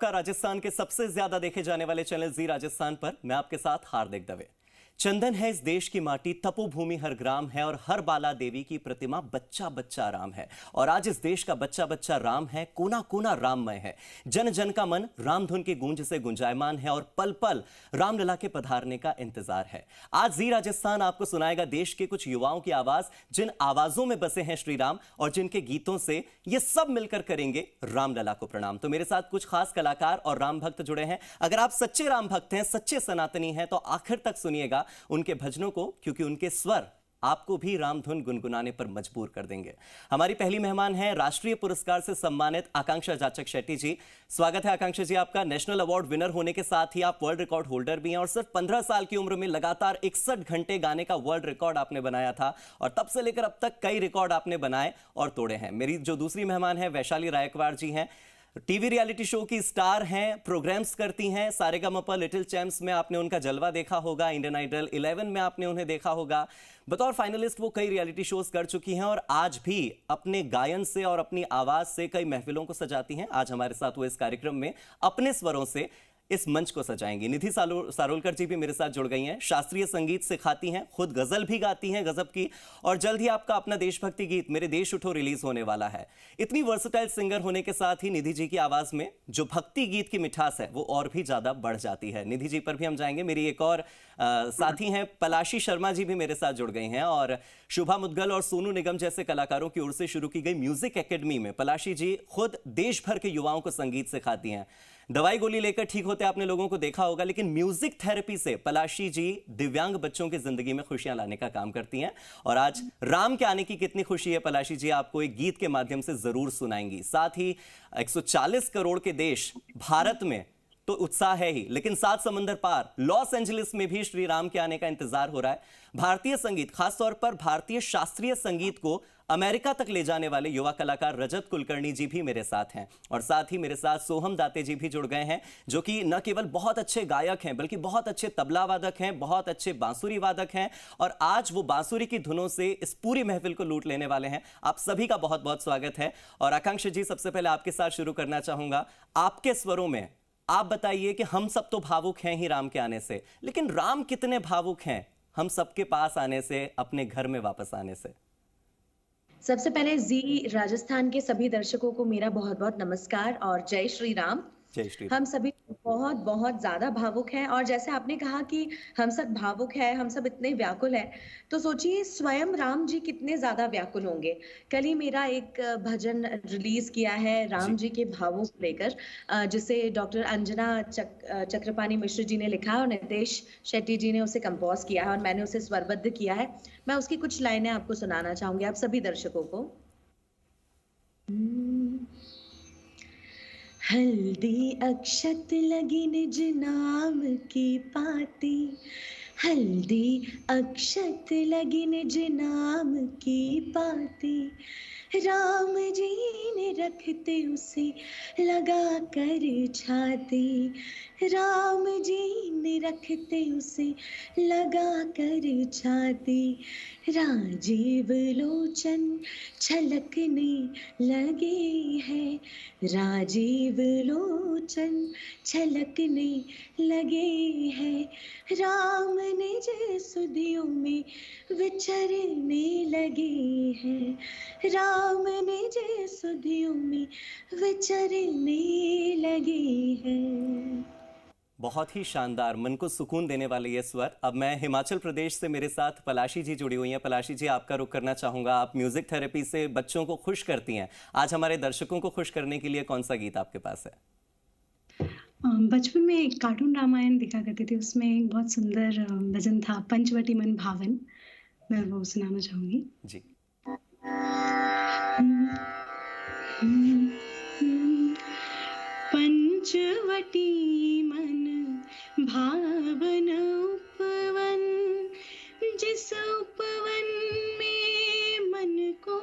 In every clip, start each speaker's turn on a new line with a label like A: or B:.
A: आपका राजस्थान के सबसे ज्यादा देखे जाने वाले चैनल जी राजस्थान पर। मैं आपके साथ हार्दिक दवे। चंदन है इस देश की माटी, तपोभूमि हर ग्राम है और हर बाला देवी की प्रतिमा बच्चा बच्चा राम है। और आज इस देश का बच्चा बच्चा राम है, कोना कोना राममय है। जन जन का मन राम धुन की गूंज से गुंजायमान है और पल पल रामलला के पधारने का इंतजार है। आज जी राजस्थान आपको सुनाएगा देश के कुछ युवाओं की आवाज, जिन आवाजों में बसे हैं श्री राम और जिनके गीतों से ये सब मिलकर करेंगे रामलला को प्रणाम। तो मेरे साथ कुछ खास कलाकार और राम भक्त जुड़े हैं। अगर आप सच्चे राम भक्त हैं, सच्चे सनातनी हैं, तो आखिर तक सुनिएगा उनके भजनों को, क्योंकि उनके स्वर आपको भी राम धुन गुनगुनाने पर मजबूर कर देंगे। हमारी पहली मेहमान है राष्ट्रीय पुरस्कार से सम्मानित आकांक्षा जाचक शेट्टी जी। स्वागत है आकांक्षा जी आपका। नेशनल अवार्ड विनर होने के साथ ही आप वर्ल्ड रिकॉर्ड होल्डर भी हैं और सिर्फ 15 साल की उम्र में लगातार 61 घंटे गाने का वर्ल्ड रिकॉर्ड आपने बनाया था और तब से लेकर अब तक कई रिकॉर्ड आपने बनाए और तोड़े हैं। मेरी जो दूसरी मेहमान है वैशाली रायकवाड़ जी हैं। टीवी रियलिटी शो की स्टार हैं, प्रोग्राम्स करती हैं। सारेगामापा, लिटिल चैम्प्स में आपने उनका जलवा देखा होगा, इंडियन आइडल 11 में आपने उन्हें देखा होगा। बतौर फाइनलिस्ट वो कई रियलिटी शोज कर चुकी हैं और आज भी अपने गायन से और अपनी आवाज से कई महफिलों को सजाती हैं। आज हमारे साथ वो इस कार्यक्रम में अपने स्वरों से इस मंच को सजाएंगी। निधि सारोलकर जी भी मेरे साथ जुड़ गई हैं। शास्त्रीय संगीत सिखाती हैं, खुद गजल भी गाती हैं गजब की, और जल्द ही आपका अपना देशभक्ति गीत मेरे देश उठो रिलीज होने वाला है। इतनी वर्सटाइल सिंगर होने के साथ ही निधि जी की आवाज में जो भक्ति गीत की मिठास है वो और भी ज्यादा बढ़ जाती है। निधि जी पर भी हम जाएंगे। मेरी एक और साथी हैं पलाशी शर्मा जी भी मेरे साथ जुड़ गई हैं और शुभा मुद्गल और सोनू निगम जैसे कलाकारों की ओर से शुरू की गई म्यूजिक एकेडमी में पलाशी जी खुद देश भर के युवाओं को संगीत सिखाती हैं। दवाई गोली लेकर ठीक होते आपने लोगों को देखा होगा, लेकिन म्यूजिक थेरेपी से पलाशी जी दिव्यांग बच्चों की जिंदगी में खुशियां लाने का काम करती हैं। और आज राम के आने की कितनी खुशी है पलाशी जी आपको एक गीत के माध्यम से जरूर सुनाएंगी। साथ ही 140 करोड़ के देश भारत में तो उत्साह है ही, लेकिन 7 समंदर पार लॉस एंजलिस में भी श्री राम के आने का इंतजार हो रहा है। भारतीय संगीत, खासतौर पर भारतीय शास्त्रीय संगीत को अमेरिका तक ले जाने वाले युवा कलाकार रजत कुलकर्णी जी भी मेरे साथ हैं। और साथ ही मेरे साथ सोहम दाते जी भी जुड़ गए हैं, जो कि न केवल बहुत अच्छे गायक हैं बल्कि बहुत अच्छे तबला वादक हैं, बहुत अच्छे बांसुरी वादक हैं और आज वो बांसुरी की धुनों से इस पूरी महफिल को लूट लेने वाले हैं। आप सभी का बहुत बहुत स्वागत है। और आकांक्षा जी, सबसे पहले आपके साथ शुरू करना चाहूंगा। आपके स्वरों में आप बताइए कि हम सब तो भावुक हैं ही राम के आने से, लेकिन राम कितने भावुक हैं हम सबके पास आने से, अपने घर में वापस आने से?
B: सबसे पहले जी राजस्थान के सभी दर्शकों को मेरा बहुत बहुत नमस्कार और जय श्री राम।
A: जय श्री
B: हम सभी बहुत बहुत ज्यादा भावुक हैं और जैसे आपने कहा कि हम सब भावुक हैं, हम सब इतने व्याकुल हैं, तो सोचिए स्वयं राम जी कितने ज्यादा व्याकुल होंगे। कल ही मेरा एक भजन रिलीज किया है राम जी के भावों को लेकर, जिसे डॉक्टर अंजना चक्रपाणी मिश्र जी ने लिखा है और नितेश शेट्टी जी ने उसे कंपोज किया है और मैंने उसे स्वरबद्ध किया है। मैं उसकी कुछ लाइनें आपको सुनाना चाहूंगी, आप सभी दर्शकों को। हल्दी अक्षत लगी निज नाम की पाती, हल्दी अक्षत लगी निज नाम की पाती, राम जी ने रखते उसे लगा कर छाती, राम जी ने रखते उसे लगा कर छाती, राजीव लोचन छलकने लगे हैं, राजीव लोचन छलकने लगे हैं, राम निज सुधियों में विचरने लगे हैं, राम निज सुधियों में विचरने लगे हैं।
A: बहुत ही शानदार, मन को सुकून देने वाले ये स्वर। अब मैं हिमाचल प्रदेश से मेरे साथ पलाशी जी जुड़ी हुई हैं। पलाशी जी, आपका रुख करना चाहूंगा। आप म्यूजिक थेरेपी से बच्चों को खुश करती हैं। आज हमारे दर्शकों को खुश करने के लिए कौन सा गीत आपके पास है?
C: बचपन में एक कार्टून रामायण देखा करती थी, उसमें एक बहुत सुंदर भजन था, पंचवटी मन भावन। मैं वो सुनाना चाहूंगी
A: जी।
C: पंचवटी मन भावन उपवन, जिस उपवन में मन को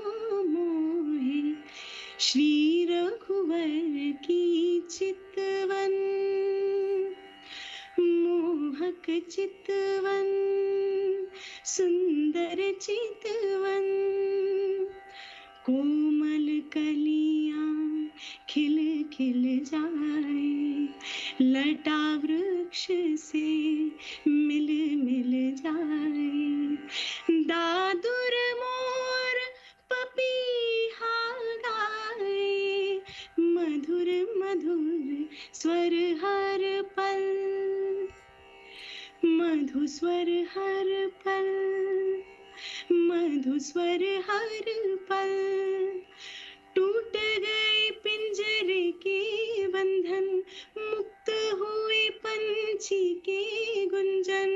C: मोहे, श्री रघुवर की चितवन, मोहक चितवन, सुंदर चितवन, कोमल कलियां खिल खिल जाए, लता वृक्ष से मिल मिल जाए, दादुर मोर पपीहा गाए, मधुर मधुर स्वर हर पल, मधु स्वर हर पल, मधु स्वर हर पल। टूट गए पिंजरे के बंधन, मुक्त हुए पंछी के गुंजन,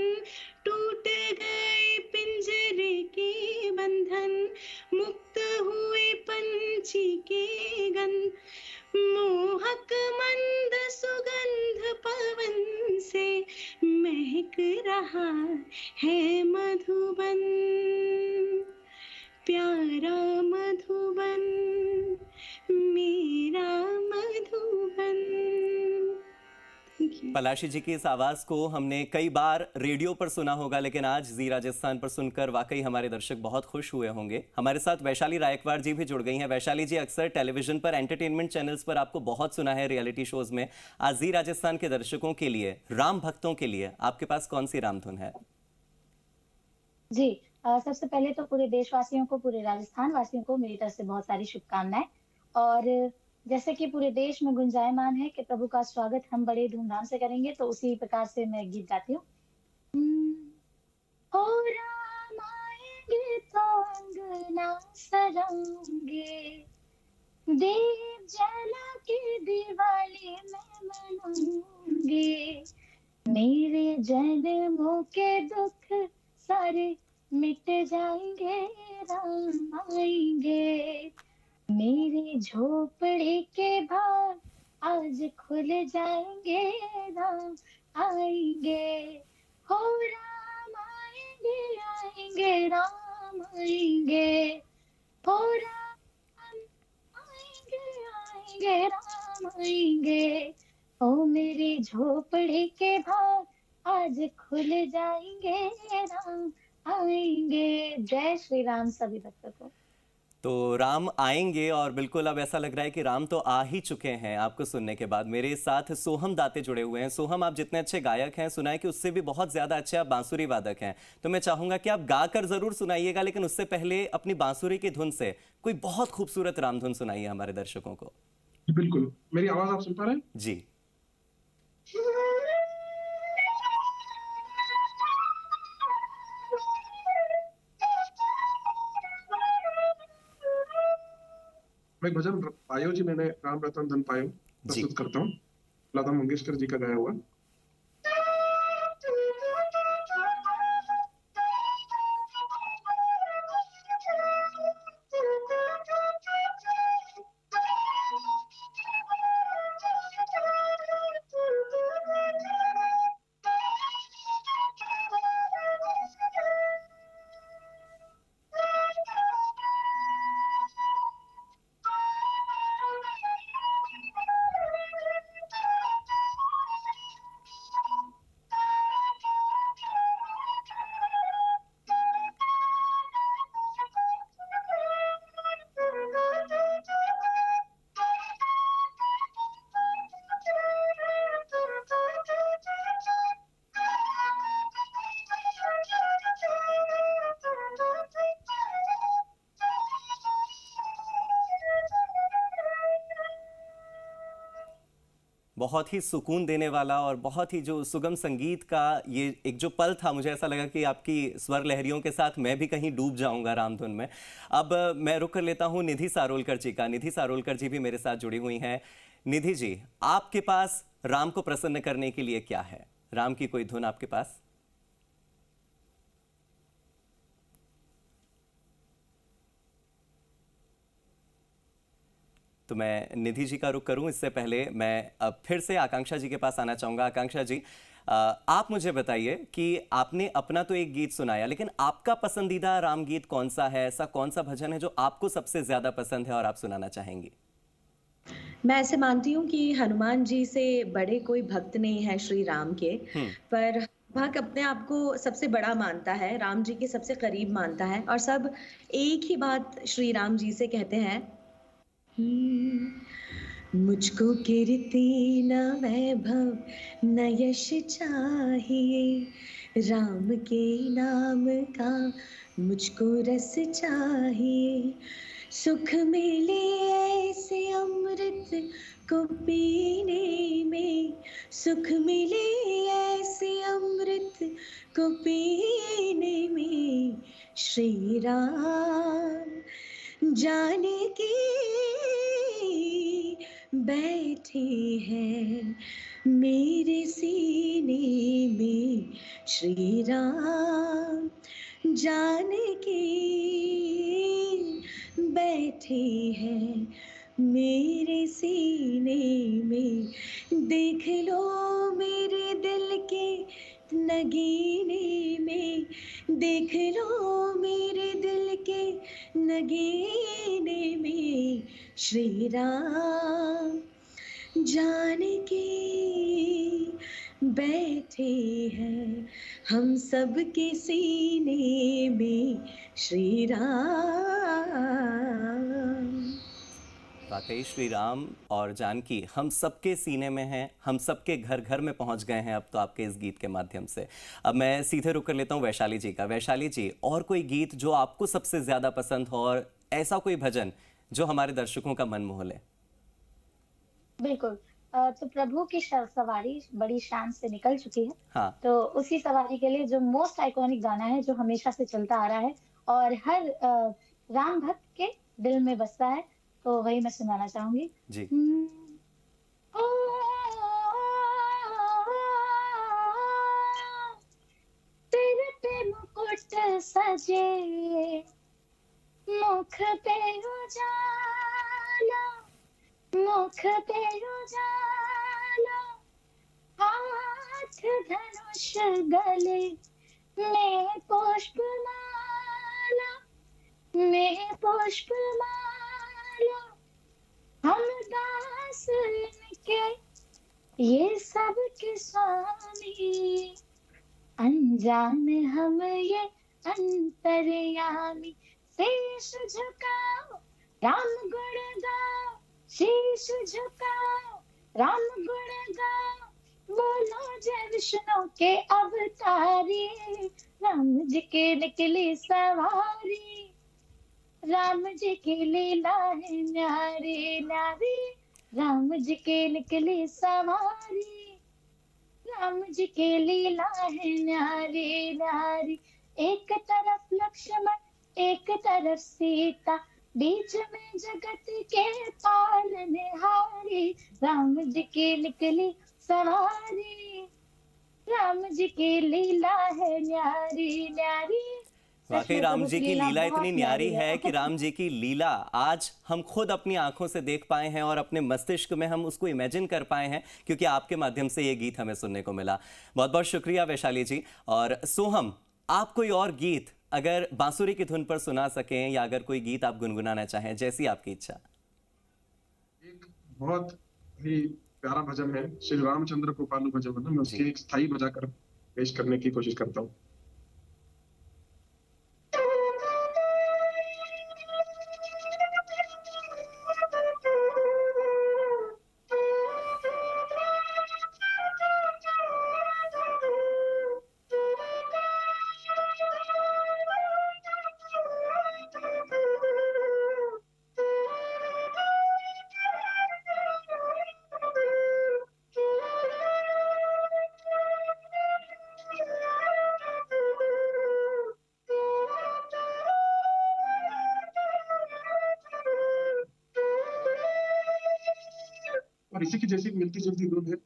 C: टूट गए पिंजरे के बंधन, मुक्त हुए पंछी के गंध, मोहक मंद सुगंध पवन से महक रहा है मधुबन, प्यारा मधुबन, मेरा मधुबन।
A: पलाशी जी की इस आवाज को हमने कई बार रेडियो पर सुना होगा, लेकिन आज जी राजस्थान पर सुनकर वाकई हमारे दर्शक बहुत खुश हुए होंगे। हमारे साथ वैशाली रायकवाड़ जी भी जुड़ गई हैं। वैशाली जी, अक्सर टेलीविजन पर, एंटरटेनमेंट चैनल्स पर आपको बहुत सुना है रियलिटी शोज में। आज जी राजस्थान के दर्शकों के लिए, राम भक्तों के लिए आपके पास कौन सी रामधुन है?
D: जी, सबसे पहले तो पूरे देशवासियों को, पूरे राजस्थान वासियों को मेरी तरफ से बहुत सारी शुभकामनाएं। और जैसे कि पूरे देश में गुंजायमान है कि प्रभु का स्वागत हम बड़े धूमधाम से करेंगे, तो उसी प्रकार से मैं गीत गाती हूँ। हो राम आएंगे तो अंगना सजाऊंगे, दीप जला के दिवाली में मनाऊंगे, मेरे जन्मों के दुख सारे मिट जाएंगे, राम आएंगे, मेरी झोपड़ी के भाग आज खुल जाएंगे, राम आएंगे, हो राम आएंगे, आएंगे राम आएंगे, हो राम आएंगे, आएंगे राम आएंगे, ओ मेरी झोपड़ी के भाग आज खुल जाएंगे, राम आएंगे। जय श्री राम सभी भक्तों को।
A: तो राम आएंगे, और बिल्कुल अब ऐसा लग रहा है कि राम तो आ ही चुके हैं आपको सुनने के बाद। मेरे साथ सोहम दाते जुड़े हुए हैं। सोहम, आप जितने अच्छे गायक हैं, सुना है कि उससे भी बहुत ज्यादा अच्छे आप बांसुरी वादक हैं, तो मैं चाहूंगा कि आप गाकर जरूर सुनाइएगा, लेकिन उससे पहले अपनी बांसुरी की धुन से कोई बहुत खूबसूरत राम धुन सुनाइए हमारे दर्शकों को।
E: बिल्कुल। मेरी आवाज आप सुन पा रहे हैं?
A: जी।
E: मैं भजन पायो जी, मैंने राम रतन धन पायो प्रस्तुत करता हूँ, लता मंगेशकर जी का गाया हुआ।
A: बहुत ही सुकून देने वाला और बहुत ही जो सुगम संगीत का ये एक जो पल था, मुझे ऐसा लगा कि आपकी स्वर लहरियों के साथ मैं भी कहीं डूब जाऊंगा रामधुन में। अब मैं रुक कर लेता हूं निधि सारोलकर जी का। निधि सारोलकर जी भी मेरे साथ जुड़ी हुई हैं। निधि जी, आपके पास राम को प्रसन्न करने के लिए क्या है? राम की कोई धुन आपके पास? तो मैं निधि जी का रुख करूं, इससे पहले मैं अब फिर से आकांक्षा जी के पास आना चाहूंगा। आकांक्षा जी, आप मुझे बताइए कि आपने अपना तो एक गीत सुनाया, लेकिन आपका पसंदीदा राम गीत कौन सा है? ऐसा कौन सा भजन है जो आपको सबसे ज्यादा पसंद है और आप सुनाना चाहेंगी?
B: मैं ऐसे मानती हूँ कि हनुमान जी से बड़े कोई भक्त नहीं है श्री राम के, पर भक्त अपने आप को सबसे बड़ा मानता है, राम जी के सबसे करीब मानता है, और सब एक ही बात श्री राम जी से कहते हैं, मुझको कीर्ति न वैभव न यश चाहिए, राम के नाम का मुझको रस चाहिए। सुख मिले ऐसे अमृत को पीने में, सुख मिले ऐसे अमृत को पीने में। श्री राम जानकी बैठे हैं मेरे सीने में। श्री राम जानकी बैठे हैं मेरे सीने में। देख लो मेरे दिल के नगीने में, देख लो मेरे दिल के नगीने में। श्री राम जानकी बैठे हैं हम सब के सीने में। श्री राम।
A: वाकई श्री राम और जानकी हम सबके सीने में हैं, हम सबके घर घर में पहुंच गए हैं अब तो आपके इस गीत के माध्यम से। अब मैं सीधे रुक कर लेता हूं वैशाली जी का। वैशाली जी, और कोई गीत जो आपको सबसे ज्यादा पसंद हो और ऐसा कोई भजन जो हमारे दर्शकों का मन मोह ले?
D: बिल्कुल। तो प्रभु की सवारी बड़ी शान से निकल चुकी है।
A: हाँ।
D: तो उसी सवारी के लिए जो मोस्ट आइकॉनिक गाना है, जो हमेशा से चलता आ रहा है और हर राम भक्त के दिल में बसता है, तो वही मैं सुनाना चाहूंगी
A: जी।
D: तेरे पे मुकुट सजे, मुख पे उजाला, मुख पे उजाला, हाथ धनुष गले में पुष्पमाला, में पुष्पमाला। हम दास इनके ये सब के स्वामी, अनजान हम ये अंतर्यामी। शीश झुकाओ राम गुण गाओ, शीश झुकाओ राम गुण गाओ। बोलो जय विष्णु के अवतारी, राम जी की निकली सवारी। राम जी की लीला है न्यारी न्यारी, राम जी की निकली सवारी। राम जी की लीला है न्यारी न्यारी। एक तरफ लक्ष्मण एक तरफ सीता, बीच में जगत के पालनहारी। राम जी की निकली सवारी, राम जी की लीला है न्यारी न्यारी।
A: वाकई राम जी की लीला इतनी न्यारी है
D: है
A: कि राम जी की लीला आज हम खुद अपनी आंखों से देख पाए हैं और अपने मस्तिष्क में हम उसको इमेजिन कर पाए हैं, क्योंकि आपके माध्यम से ये गीत हमें सुनने को मिला। बहुत बहुत शुक्रिया वैशाली जी। और सोहम, आप कोई और गीत अगर बांसुरी की धुन पर सुना सकें या अगर कोई गीत आप गुनगुनाना चाहें, जैसी आपकी इच्छा।
E: एक बहुत ही प्यारा भजन है, श्री रामचंद्र कृपालु भजन, मैं उसकी एक स्थाई बजाकर पेश करने की कोशिश करता हूँ। और इसी की जैसी मिलती जुलती धुन है।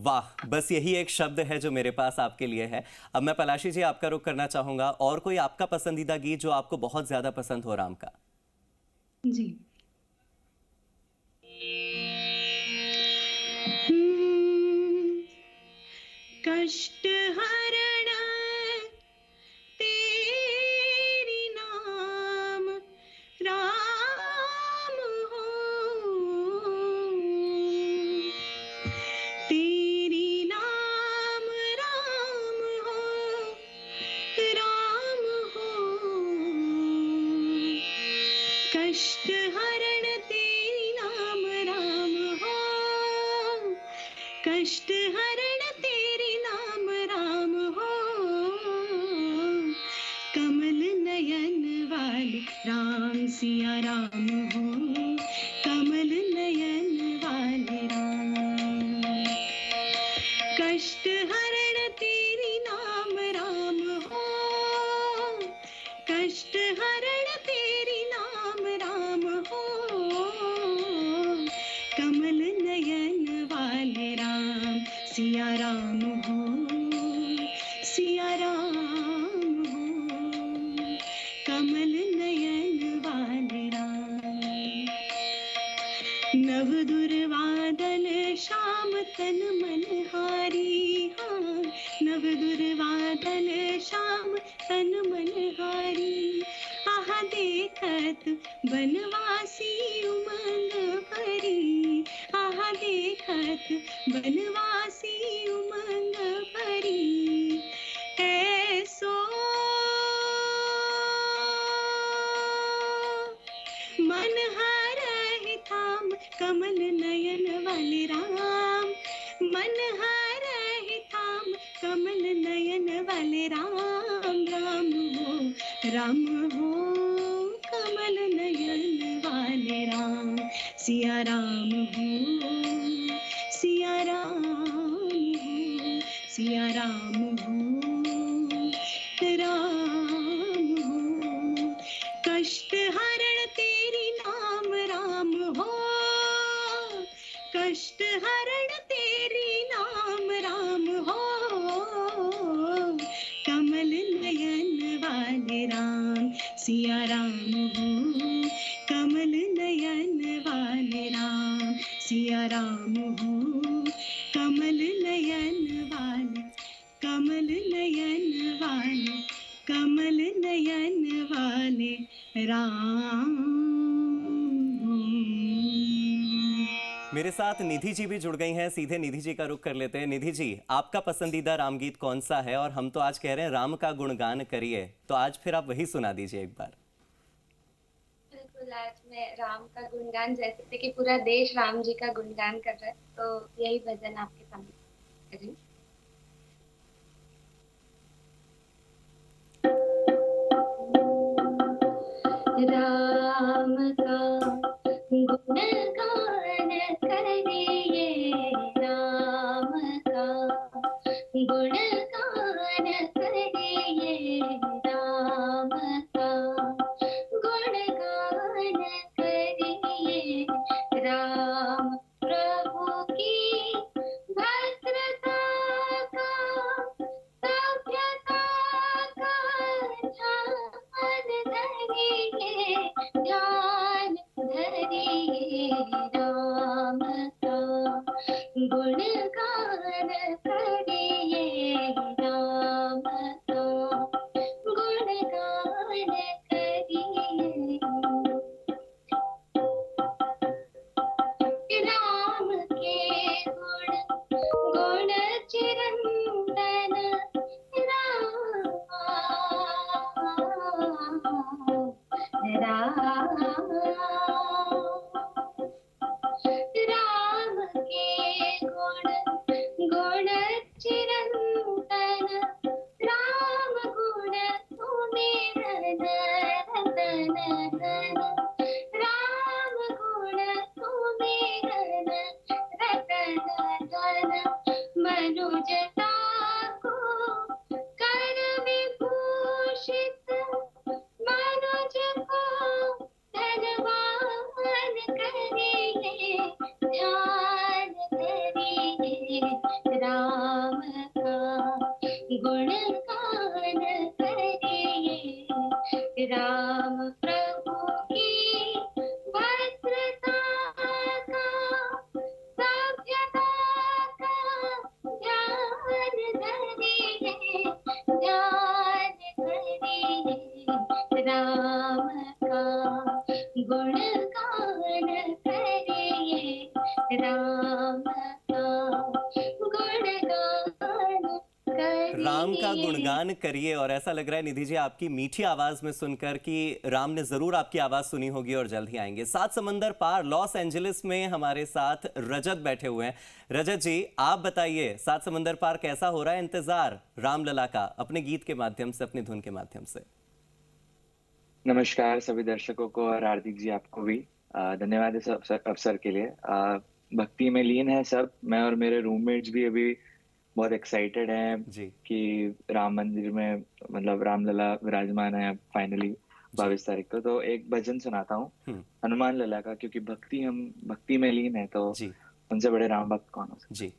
A: वाह, बस यही एक शब्द है जो मेरे पास आपके लिए है। अब मैं पलाशी जी आपका रुख करना चाहूंगा, और कोई आपका पसंदीदा गीत जो आपको बहुत ज्यादा पसंद हो राम का?
C: जी। कष्ट हरण तेरी नाम राम हो, तेरी नाम राम हो, राम हो। कष्ट हरण तेरी नाम राम हो, कष्ट हरण तेरी नाम राम हो। कमल नयन वाले राम सिया राम हो, कमल नयन वाले राम। कष्ट हरण तेरी नाम राम हो, कष्ट हरण तेरी नाम राम हो। कमल नयन वाले राम सिया राम हो, सिया राम हो। कमल नयन वाले राम। नव दुर्वादल श्याम तन मन हारी, हाँ नव दुर्वादल श्याम तन मन हारी। आहा देखत बनवासी उमंग भरी, आहा देखत बनवासी उमंग भरी। ऐसो मन हरहि थाम कमल नयन वाले राम, मन हरहि थाम कमल नयन वाले राम। राम हो, राम हो, कमल नयन वाले राम सिया राम हो, सिया राम हो, सिया राम हो, राम हो। कष्ट हरण तेरी नाम राम हो, कष्ट हरण तेरी नाम राम हो। कमल नयन वाले राम सिया राम हो, कमल नयन वाले राम सिया राम हो। कमल नयन वाले, कमल नयन वाले, कमल नयन वाले राम।
A: मेरे साथ निधि जी भी जुड़ गई हैं। सीधे निधि जी का रुख कर लेते हैं। निधि जी, आपका पसंदीदा राम गीत कौन सा है? और हम तो आज कह रहे हैं राम का गुणगान करिए, तो आज फिर आप वही सुना दीजिए एक बार।
F: बिल्कुल, आज मैं राम का गुणगान, जैसे कि पूरा देश राम जी का गुणगान कर रहा है, तो यही भजन आपके सामने करें। राम का गुणगान करिए, राम का गुणगान करिए, राम का गुणगान करिए। राम प्रभु की भद्रता का, सभ्यता का ध्यान धरिए, ध्यान धरिए। राम का गुणगान करिए, राम का गुणगान करिए। राम के गुण गुण चिरंतन, राम के गुण गुण चिरंतन, राम गुण सुमिरन रतन धन, राम गुण सुमिरन रतन धन। मनुजता को कर विभूषित, मनुज को धनवान करिए, ध्यान धरिए। राम का गुणगान करिए, राम प्रभु की भद्रता का, सभ्यता का ध्यान
A: राम का गुणगान करिए। और ऐसा लग रहा है निधि जी आपकी मीठी आवाज में सुनकर कि राम ने जरूर आपकी आवाज सुनी होगी और जल्द ही आएंगे। सात समंदर पार लॉस एंजलिस में हमारे साथ रजत बैठे हुए हैं। रजत जी आप बताइए, सात समंदर पार कैसा हो रहा है इंतजार रामलला का, अपने गीत के माध्यम से, अपनी धुन के माध्यम से?
G: नमस्कार सभी दर्शकों को और हार्दिक जी आपको भी धन्यवाद इस अवसर के लिए। भक्ति में लीन है सब, मैं और मेरे रूममेट्स भी अभी बहुत एक्साइटेड हैं कि राम मंदिर में मतलब रामलला विराजमान है फाइनली 22 तारीख को। तो एक भजन सुनाता हूँ हनुमान लला का, क्योंकि हम भक्ति में लीन है तो उनसे बड़े राम भक्त कौन हो सकते
A: जी।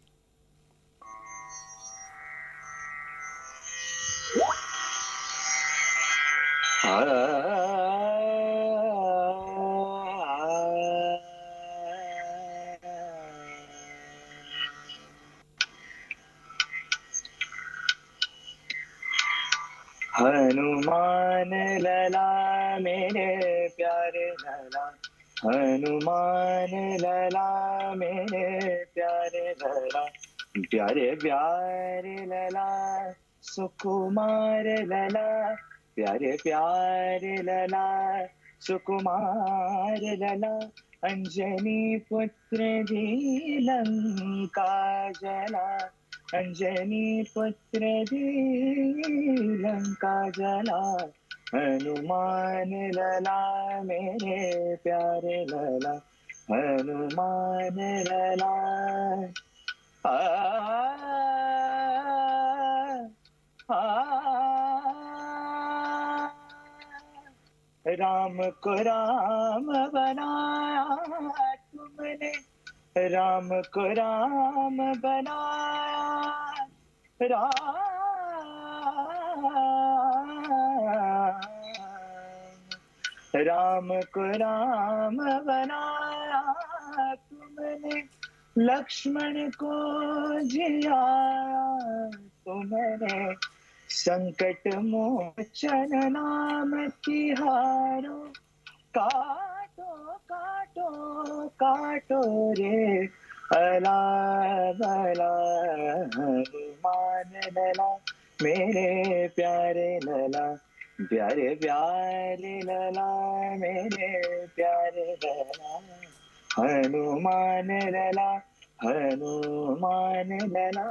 G: हनुमान लला मेरे प्यारे लला, हनुमान लला मेरे प्यारे लला, प्यारे प्यारे लला सुकुमार लला, प्यारे प्यारे लला सुकुमार लला, अंजनी पुत्र दी लंका जला, अंजनी पुत्र दी लंका जला, हनुमान लला मेरे प्यारे लला, हनुमान लला। राम को राम बनाया तुमने, राम को राम बनाया, राम को राम बनाया तुमने, लक्ष्मण को जियाया तुमने, संकट मोचन नाम तिहारो, काटो काटो काटो रे अला भला, हनुमान लला मेरे प्यारे लला, प्यारे प्यारे लला मेरे प्यारे लला, हनुमान लला, हनुमान लला,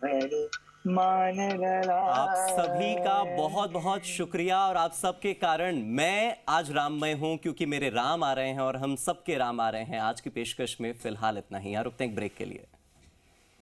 G: हनुमान लला।
A: आप सभी का बहुत बहुत शुक्रिया, और आप सबके कारण मैं आज राममय हूं, क्योंकि मेरे राम आ रहे हैं और हम सबके राम आ रहे हैं। आज की पेशकश में फिलहाल इतना ही, रुकते हैं एक ब्रेक के लिए।